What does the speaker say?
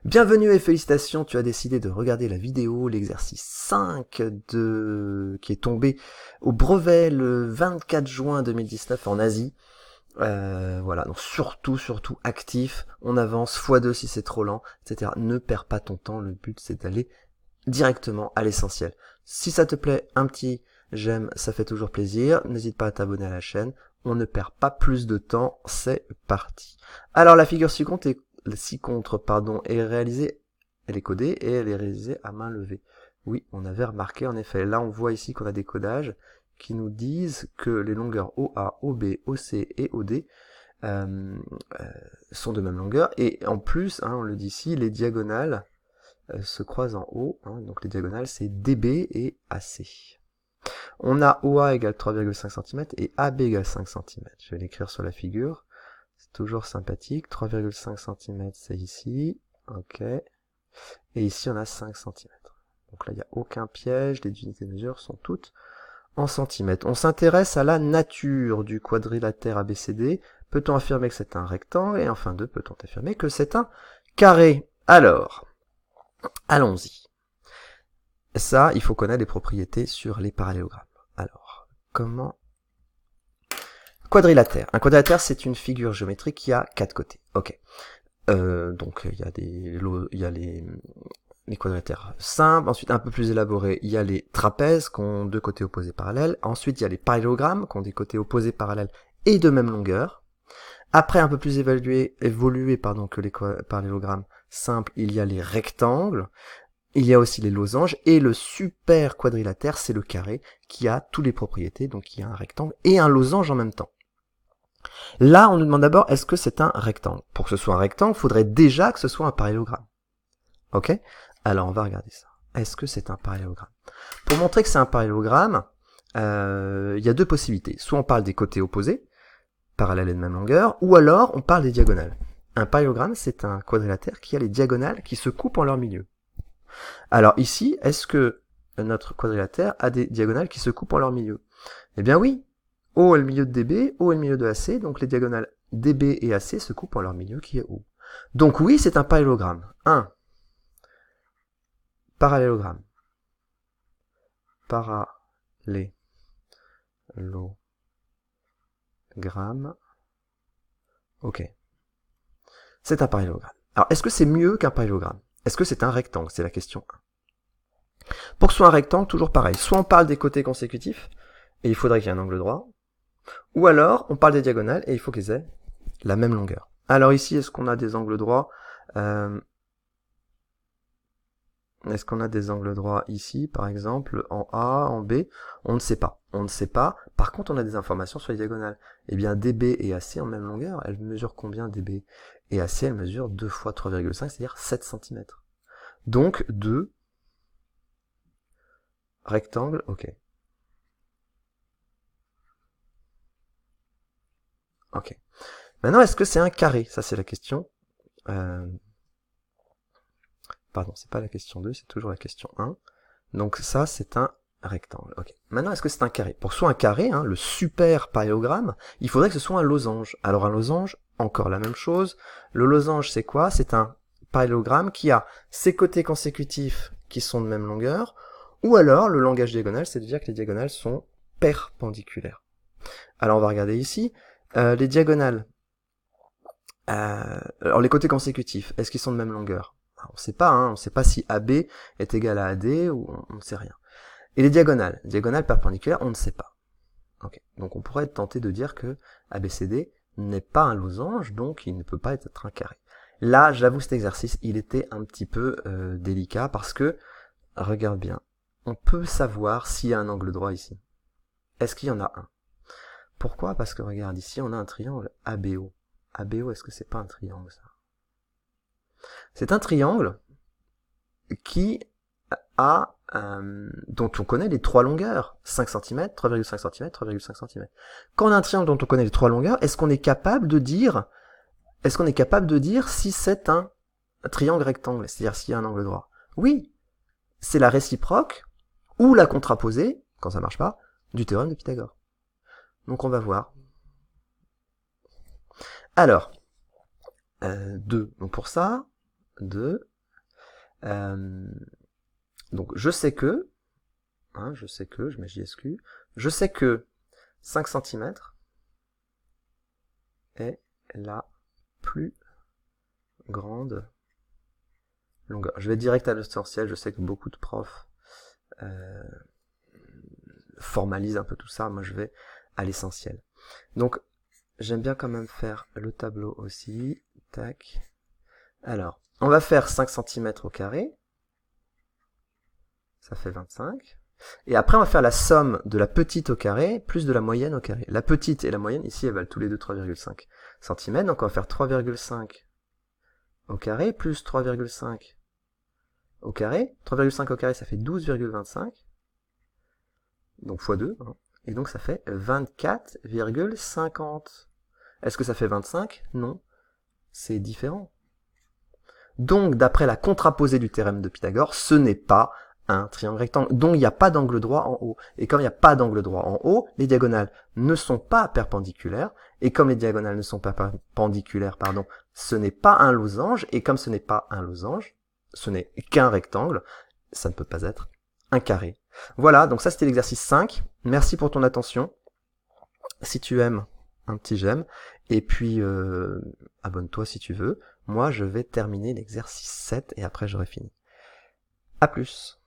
Bienvenue et félicitations, tu as décidé de regarder la vidéo, l'exercice 5 qui est tombé au brevet le 24 juin 2019 en Asie. Voilà, donc surtout actif, on avance x2 si c'est trop lent, etc. Ne perds pas ton temps, le but c'est d'aller directement à l'essentiel. Si ça te plaît, un petit j'aime, ça fait toujours plaisir, n'hésite pas à t'abonner à la chaîne, on ne perd pas plus de temps, c'est parti. Alors la figure ci-contre, est réalisée, elle est codée et elle est réalisée à main levée. Oui, on avait remarqué en effet, là on voit ici qu'on a des codages qui nous disent que les longueurs OA, OB, OC et OD euh, sont de même longueur, et en plus, on le dit ici, les diagonales se croisent en haut, donc les diagonales c'est DB et AC. On a OA égale 3,5 cm et AB égale 5 cm. Je vais l'écrire sur la figure, c'est toujours sympathique. 3,5 cm c'est ici, ok. Et ici on a 5 cm. Donc là il n'y a aucun piège, les unités de mesure sont toutes en centimètres. On s'intéresse à la nature du quadrilatère ABCD. Peut-on affirmer que c'est un rectangle? Et enfin, peut-on affirmer que c'est un carré? Alors, allons-y. Ça, il faut connaître les propriétés sur les parallélogrammes. Alors, comment... Quadrilatère. Un quadrilatère, c'est une figure géométrique qui a 4 côtés. Ok. Donc, il y a les quadrilatères simples. Ensuite, un peu plus élaborés, il y a les trapèzes qui ont deux côtés opposés parallèles. Ensuite, il y a les parallélogrammes qui ont des côtés opposés parallèles et de même longueur. Après, un peu plus évolué que les parallélogrammes simples, il y a les rectangles. Il y a aussi les losanges, et le super quadrilatère, c'est le carré, qui a toutes les propriétés, donc il y a un rectangle et un losange en même temps. Là, on nous demande d'abord, est-ce que c'est un rectangle? Pour que ce soit un rectangle, il faudrait déjà que ce soit un parallélogramme. Ok? Alors, on va regarder ça. Est-ce que c'est un parallélogramme? Pour montrer que c'est un parallélogramme, il y a deux possibilités. Soit on parle des côtés opposés, parallèles et de même longueur, ou alors on parle des diagonales. Un parallélogramme, c'est un quadrilatère qui a les diagonales qui se coupent en leur milieu. Alors ici, est-ce que notre quadrilatère a des diagonales qui se coupent en leur milieu? Eh bien oui, O est le milieu de DB, O est le milieu de AC, donc les diagonales DB et AC se coupent en leur milieu qui est O. Donc oui, c'est un parallélogramme. Un parallélogramme. Parallélogramme. Ok. C'est un parallélogramme. Alors, est-ce que c'est mieux qu'un parallélogramme? Est-ce que c'est un rectangle? C'est la question 1. Pour que ce soit un rectangle, toujours pareil. Soit on parle des côtés consécutifs, et il faudrait qu'il y ait un angle droit, ou alors on parle des diagonales, et il faut qu'ils aient la même longueur. Alors ici, est-ce qu'on a des angles droits? Est-ce qu'on a des angles droits ici, par exemple, en A, en B? On ne sait pas. On ne sait pas. Par contre, on a des informations sur les diagonales. Eh bien, DB et AC en même longueur, elles mesurent combien DB? Et AC, elles mesurent 2 fois 3,5, c'est-à-dire 7 cm. Donc, 2 rectangles, ok. Ok. Maintenant, est-ce que c'est un carré? Ça, c'est la question. Pardon, c'est pas la question 2, c'est toujours la question 1. Donc ça, c'est un rectangle. Ok. Maintenant, est-ce que c'est un carré? Pour que ce soit un carré, le super parallélogramme, il faudrait que ce soit un losange. Alors un losange, encore la même chose. Le losange, c'est quoi? C'est un parallélogramme qui a ses côtés consécutifs qui sont de même longueur, ou alors le langage diagonal, c'est de dire que les diagonales sont perpendiculaires. Alors on va regarder ici. Les diagonales, alors les côtés consécutifs, est-ce qu'ils sont de même longueur? On ne sait pas, on ne sait pas si AB est égal à AD, ou on ne sait rien. Et les diagonales perpendiculaires, on ne sait pas. Okay. Donc on pourrait être tenté de dire que ABCD n'est pas un losange, donc il ne peut pas être un carré. Là, j'avoue, cet exercice, il était un petit peu délicat, parce que, regarde bien, on peut savoir s'il y a un angle droit ici. Est-ce qu'il y en a un? Pourquoi? Parce que regarde, ici, on a un triangle ABO. ABO, est-ce que c'est pas un triangle, ça? C'est un triangle qui a, dont on connaît les trois longueurs, 5 cm, 3,5 cm, 3,5 cm. Quand on a un triangle dont on connaît les trois longueurs, est-ce qu'on est capable de dire si c'est un triangle rectangle, c'est-à-dire s'il y a un angle droit? Oui, c'est la réciproque ou la contraposée, quand ça marche pas, du théorème de Pythagore. Donc on va voir. Alors, 2, donc pour ça, 2, Donc je sais que, je mets JSQ, je sais que 5 cm est la plus grande longueur. Je vais direct à l'essentiel, je sais que beaucoup de profs formalisent un peu tout ça, moi je vais à l'essentiel. Donc j'aime bien quand même faire le tableau aussi, tac. Alors, on va faire 5 cm au carré, ça fait 25. Et après, on va faire la somme de la petite au carré plus de la moyenne au carré. La petite et la moyenne, ici, elles valent tous les deux 3,5 cm. Donc, on va faire 3,5 au carré plus 3,5 au carré. 3,5 au carré, ça fait 12,25. Donc, fois 2. Hein. Et donc, ça fait 24,50. Est-ce que ça fait 25? Non. C'est différent. Donc, d'après la contraposée du théorème de Pythagore, ce n'est pas un triangle rectangle. Donc, il n'y a pas d'angle droit en haut. Et comme il n'y a pas d'angle droit en haut, les diagonales ne sont pas perpendiculaires. Et comme les diagonales ne sont pas perpendiculaires, ce n'est pas un losange. Et comme ce n'est pas un losange, ce n'est qu'un rectangle, ça ne peut pas être un carré. Voilà, donc ça c'était l'exercice 5. Merci pour ton attention. Si tu aimes, un petit j'aime. Et puis, abonne-toi si tu veux. Moi, je vais terminer l'exercice 7 et après j'aurai fini. À plus.